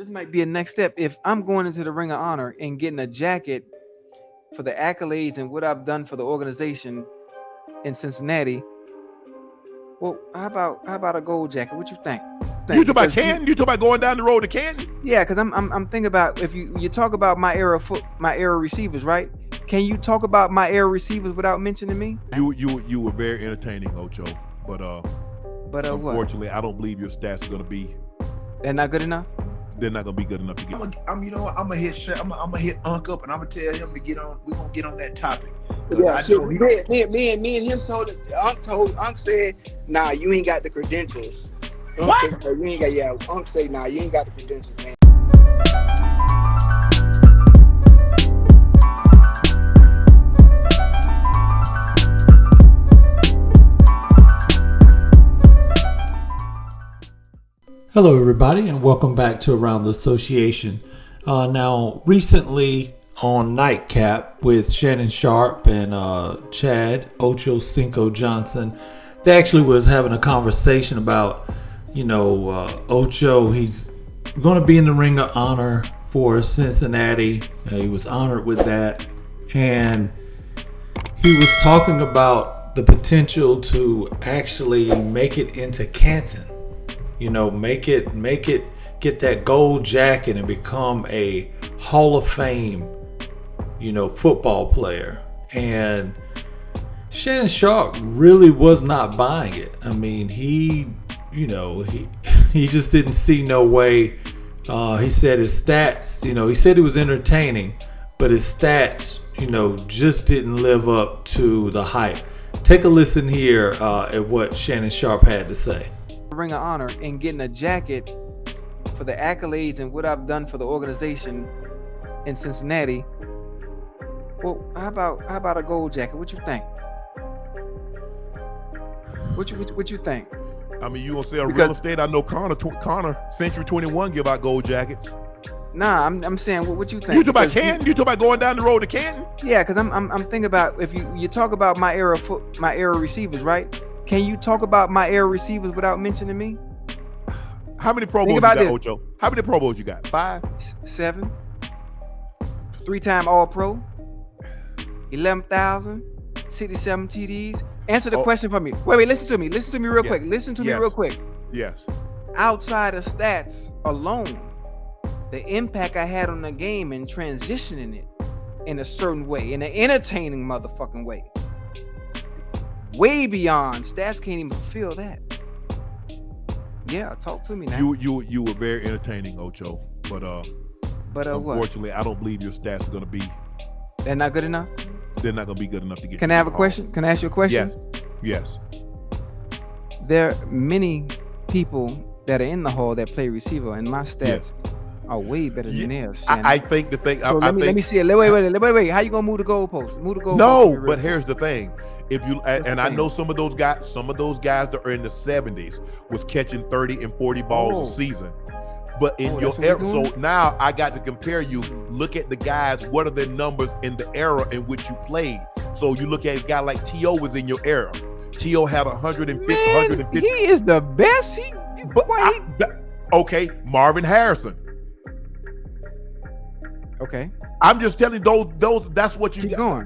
this might be a next step. If I'm going into the Ring of Honor and getting a jacket for the accolades and what I've done for the organization in Cincinnati, well, how about a gold jacket? What you think? You talk about Canton? You talk about going down the road to Canton? Yeah, because I'm thinking about, if you talk about my era receivers, right? Can you talk about my era receivers without mentioning me? You were very entertaining, Ocho, but unfortunately, what? I don't believe your stats are gonna be. They're not good enough. They're not gonna be good enough to get. I'm gonna hit Unck up, and I'm gonna tell him to get on. We're gonna get on that topic. Yeah, me and him told it. Unc said, "Nah, you ain't got the credentials." What? You ain't got. Yeah, Unc say, "Nah, you ain't got the credentials, man." Hello everybody and welcome back to Around the Association. Now recently on Nightcap with Shannon Sharpe and Chad Ocho Cinco Johnson, they actually was having a conversation about, Ocho, he's going to be in the Ring of Honor for Cincinnati. He was honored with that, and he was talking about the potential to actually make it into Canton. Make it, get that gold jacket and become a Hall of Fame, football player. And Shannon Sharpe really was not buying it. I mean, he just didn't see no way. He said his stats, he said he was entertaining, but his stats, just didn't live up to the hype. Take a listen here at what Shannon Sharpe had to say. Ring of Honor and getting a jacket for the accolades and what I've done for the organization in Cincinnati, well, how about a gold jacket? What you think? What you think? I mean, you gonna sell real estate? I know Connor, Century 21 give out gold jackets. Nah, I'm saying, what you think? You talk about Canton? You talk about going down the road to Canton? Yeah, because I'm thinking about, if you talk about my era receivers, right? Can you talk about my era receivers without mentioning me? How many Pro Bowls you got, Ocho? How many Pro Bowls you got? 5? 7. 3-time All-Pro. 11,000. 67 TDs. Answer the question for me. Wait, listen to me. Listen to me real quick. Listen to me real quick. Yes. Outside of stats alone, the impact I had on the game and transitioning it in a certain way, in an entertaining motherfucking way. Way beyond stats, can't even fulfill that. Yeah, talk to me now. You were very entertaining, Ocho, but unfortunately, I don't believe your stats are gonna be. They're not good enough. They're not gonna be good enough to get. Can I have a question? Can I ask you a question? Yes. There are many people that are in the hall that play receiver, and my stats are way better than theirs. I think the thing. So let me see it. Wait. How you gonna move the goalpost? No, but here's the thing. If you I know some of those guys that are in the 70s was catching 30 and 40 balls a season. But in your era, so now I got to compare you. Look at the guys. What are their numbers in the era in which you played? So you look at a guy like T.O. was in your era. T.O. had 150. He is the best. Okay, Marvin Harrison. Okay. I'm just telling you, those. That's what you keep got. going.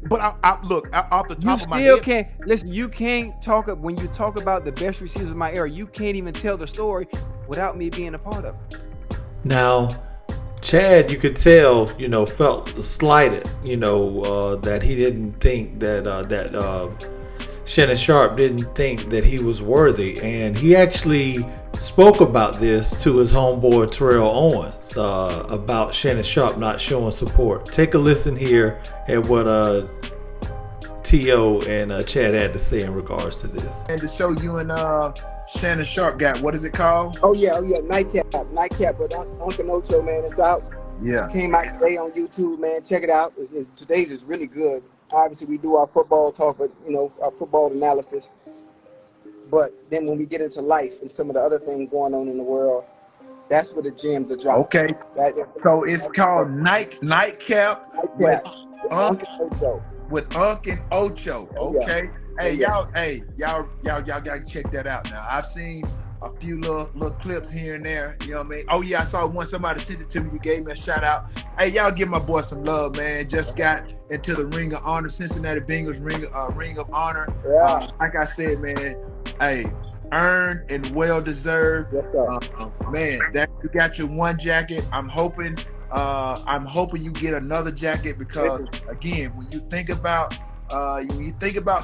But I look off the top of my head. You still can't listen. You can't talk when you talk about the best receivers of my era. You can't even tell the story without me being a part of it. Now, Chad, you could tell, felt slighted, that he didn't think that Shannon Sharpe didn't think that he was worthy, and he actually spoke about this to his homeboy Terrell Owens about Shannon Sharpe not showing support. Take a listen here at what T.O. and Chad had to say in regards to this. And to show you and Shannon Sharpe got, what is it called? Oh yeah, Nightcap with Uncle Ocho, man. It's out. Yeah. Came out today on YouTube, man. Check it out. Today's is really good. Obviously, we do our football talk, but our football analysis. But then when we get into life and some of the other things going on in the world, that's where the gems are dropping. Okay. So it's called Nightcap with Unck and Ocho. Okay. Yeah. Hey, y'all gotta check that out now. I've seen a few little clips here and there. You know what I mean? Oh yeah, I saw one. Somebody sent it to me. You gave me a shout out. Hey, y'all give my boy some love, man. Just got into the Ring of Honor, Cincinnati Bengals Ring of Honor. Yeah. Like I said, man. Hey, earned and well deserved. Yes, sir. Man, that you got your one jacket. I'm hoping you get another jacket because again, when you think about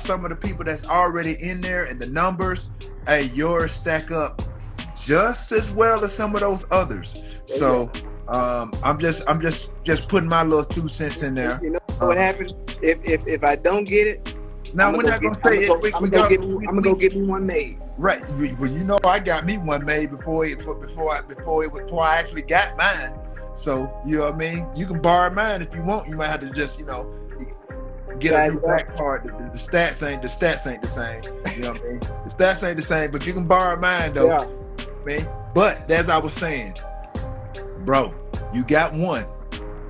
some of the people that's already in there and the numbers, hey, yours stack up just as well as some of those others. So I'm just putting my little 2 cents in there. You know what happened? If I don't get it, now we're not gonna say it. I'm gonna go get me one made. Right. Well, you know, I got me one made before I actually got mine. So you know what I mean. You can borrow mine if you want. You might have to just get a new back part. The stats ain't the same. You know what I mean. The stats ain't the same, but you can borrow mine though. Yeah. Man. But as I was saying, bro, you got one.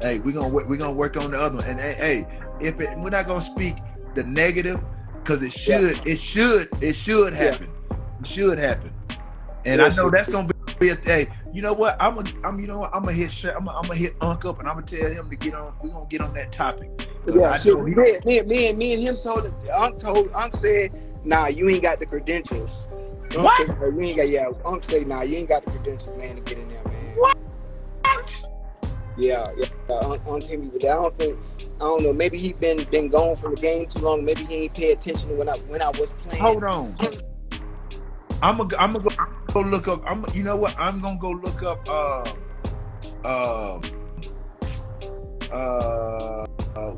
Hey, we're gonna work on the other one. And hey, we're not gonna speak the negative because it should happen. It should happen. And I know that's gonna be a hey. You know what? I'm gonna hit Unck up and I'm gonna tell him to get on. We're gonna get on that topic. Yeah, me and him told Unck said, nah, you ain't got the credentials. What? Unck said, nah, you ain't got the credentials, man, to get in there, man. What? Yeah. Unck hit me with that. I don't know. Maybe he been gone from the game too long. Maybe he ain't pay attention to when I was playing. Hold on. I'm gonna go look up. You know what? I'm gonna go look up.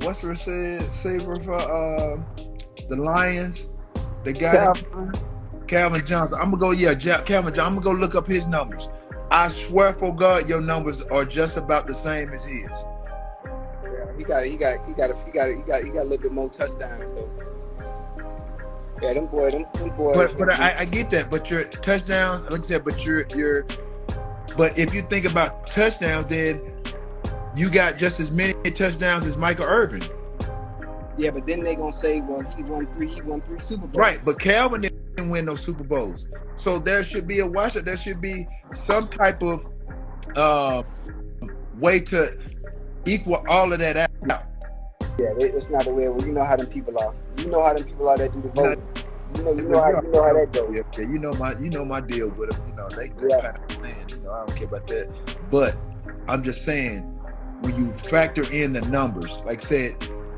What's the receiver for the Lions? The guy Calvin Johnson. I'm gonna go. Yeah, Calvin Johnson. I'm gonna go look up his numbers. I swear for God, your numbers are just about the same as his. Yeah, he got a little bit more touchdowns though. Yeah, them boys. But I get that. But your touchdowns, like I said, but if you think about touchdowns, then you got just as many touchdowns as Michael Irvin. Yeah, but then they gonna say, well, he won three Super Bowls. Right, but Calvin didn't win no Super Bowls. So there should be a washout. There should be some type of way to equal all of that out. Yeah, it's not the way. Well, you know how them people are. You know how them people are that do the voting. You know how that goes. Yeah, you know my deal with them. You know they kind of man. You know I don't care about that. But I'm just saying, when you factor in the numbers, like I said,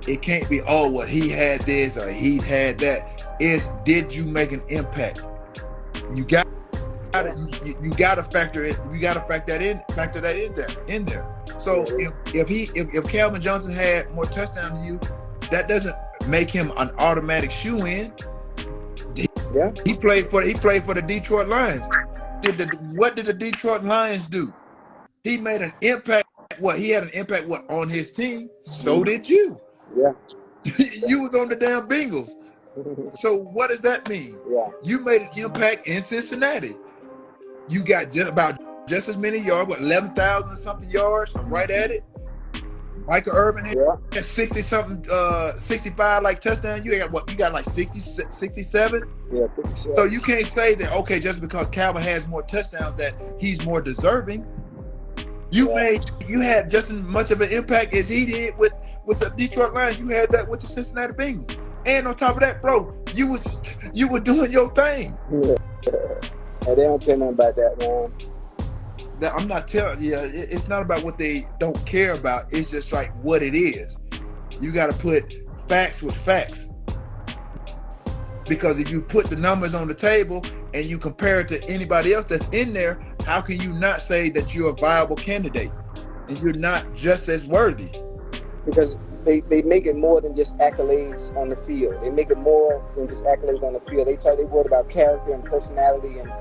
it can't be he had this or he had that. Did you make an impact? You got to factor it. You got to factor that in there. So if Calvin Johnson had more touchdowns than you, that doesn't make him an automatic shoe-in. He played for the Detroit Lions. What did the Detroit Lions do? He made an impact. He had an impact on his team. So did you. Yeah. You was on the damn Bengals. So what does that mean? Yeah. You made an impact in Cincinnati. You got just as many yards, 11,000 something yards, right at it. Michael Irvin had 60 something, 65 like touchdowns. You got like 60, 67. Yeah, 57. So you can't say that just because Calvin has more touchdowns that he's more deserving. You had just as much of an impact as he did with the Detroit Lions. You had that with the Cincinnati Bengals. And on top of that, bro, you were doing your thing. Yeah. And they don't care nothing about that, man. I'm not telling you. It's not about what they don't care about. It's just like what it is. You got to put facts with facts. Because if you put the numbers on the table and you compare it to anybody else that's in there, how can you not say that you're a viable candidate and you're not just as worthy? Because they make it more than just accolades on the field. They make it more than just accolades on the field. They worry about character and personality and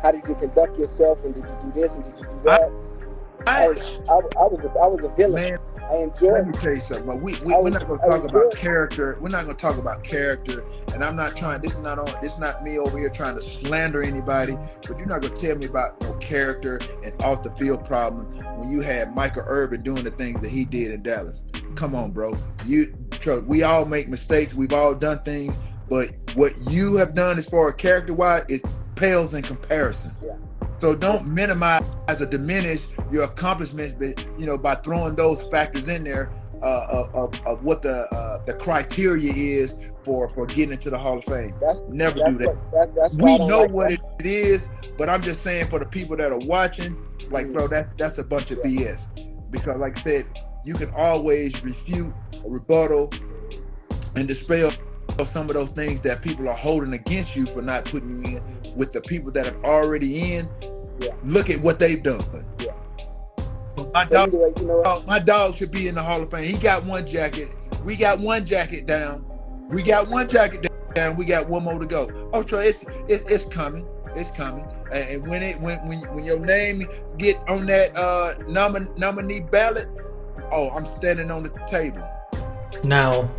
how did you conduct yourself and did you do this and did you do that? I was a villain. Man, I enjoyed. Let me tell you something. We're not going to talk about character. We're not going to talk about character. And I'm not trying. This is not me over here trying to slander anybody. But you're not going to tell me about no character and off the field problems when you had Michael Irvin doing the things that he did in Dallas. Come on, bro. We all make mistakes. We've all done things. But what you have done as far as character-wise is pales in comparison. Yeah. So don't minimize or diminish your accomplishments, but by throwing those factors in there of what the criteria is for getting into the Hall of Fame. Never do that. That's We why know what it is, but I'm just saying for the people that are watching, like, bro, that's a bunch of BS. Because, like I said, you can always refute, rebuttal, and dispel some of those things that people are holding against you for not putting you in with the people that are already in. Yeah. Look at what they've done. Yeah. My dog, anyway, you know what? my dog should be in the Hall of Fame. He got one jacket. We got one jacket down. We got one jacket down. We got one more to go. Oh, Troy, it's coming. It's coming. And when your name get on that nominee ballot, oh, I'm standing on the table. Now,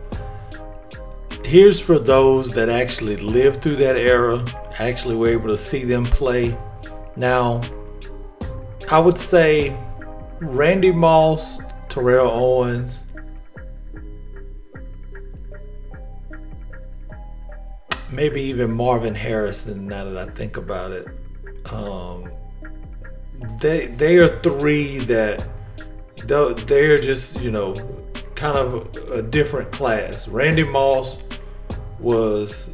here's for those that actually lived through that era, actually were able to see them play. Now, I would say Randy Moss, Terrell Owens, maybe even Marvin Harrison, now that I think about it. They are three that they're just, kind of a different class. Randy Moss was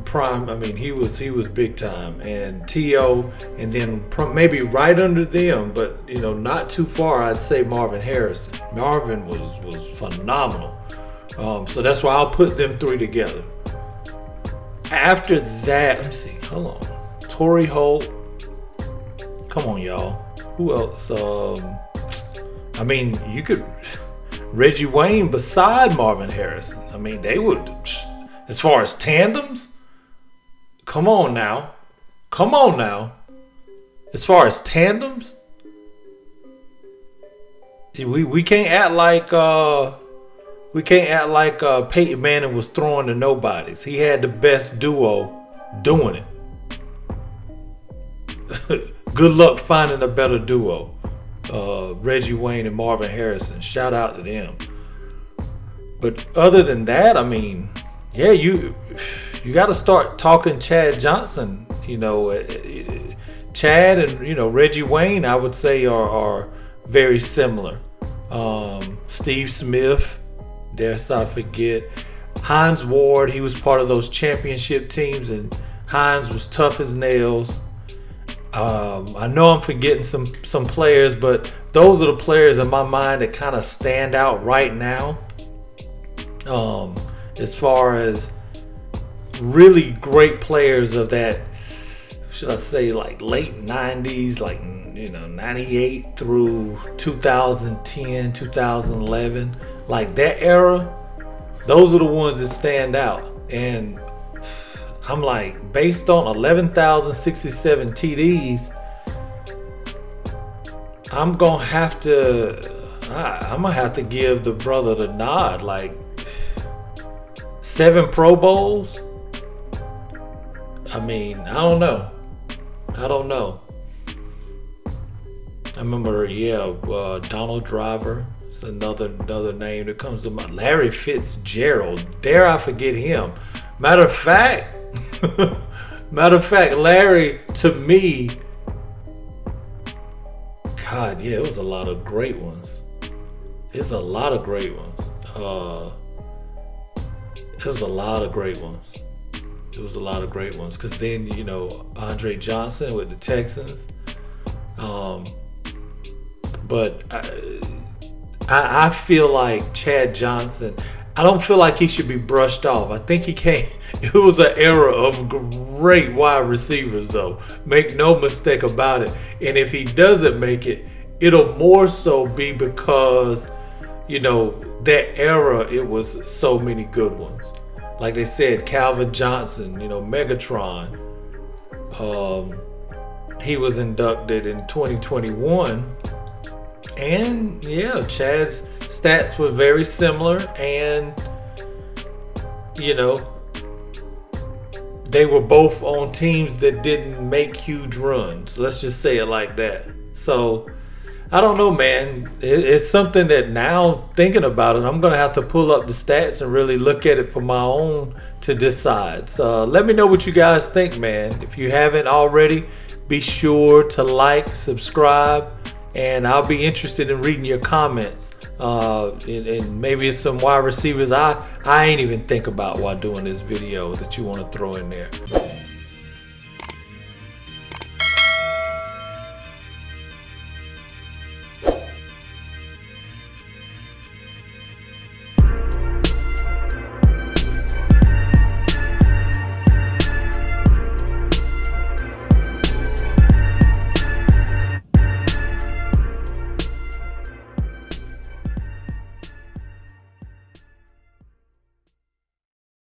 prime. I mean, he was big time, and T.O. and then maybe right under them, but not too far. I'd say Marvin Harrison. Marvin was phenomenal. So that's why I'll put them three together. After that, let me see. Hold on. Torrey Holt. Come on, y'all. Who else? I mean, you could Reggie Wayne beside Marvin Harrison. I mean, they would. As far as tandems, come on now. As far as tandems, we can't act like Peyton Manning was throwing to nobodies. He had the best duo doing it. Good luck finding a better duo. Reggie Wayne and Marvin Harrison. Shout out to them. But other than that, I mean, yeah, you got to start talking Chad Johnson. Chad and Reggie Wayne, I would say are very similar. Steve Smith, dare I forget. Hines Ward, he was part of those championship teams, and Hines was tough as nails. I know I'm forgetting some players, but those are the players in my mind that kind of stand out right now. As far as really great players of that, should I say, like late 90s, like 98 through 2010, 2011, like that era, those are the ones that stand out. And I'm like, based on 11,067 TDs, I'm gonna have to give the brother the nod. Like 7 Pro Bowls. I mean, I don't know. I remember, Donald Driver. It's another name that comes to mind. Larry Fitzgerald. Dare I forget him? Matter of fact, Larry, to me, God, yeah, it was a lot of great ones. It was a lot of great ones. Because then, Andre Johnson with the Texans. But I feel like Chad Johnson, I don't feel like he should be brushed off. I think it was an era of great wide receivers, though. Make no mistake about it. And if he doesn't make it, it'll more so be because, that era, it was so many good ones. Like they said, Calvin Johnson, Megatron. He was inducted in 2021. And yeah, Chad's stats were very similar, and they were both on teams that didn't make huge runs. Let's just say it like that. So I don't know, man. It's something that now thinking about it, I'm gonna have to pull up the stats and really look at it for my own to decide. So let me know what you guys think, man. If you haven't already, be sure to like, subscribe, and I'll be interested in reading your comments. And maybe it's some wide receivers I ain't even think about while doing this video that you want to throw in there.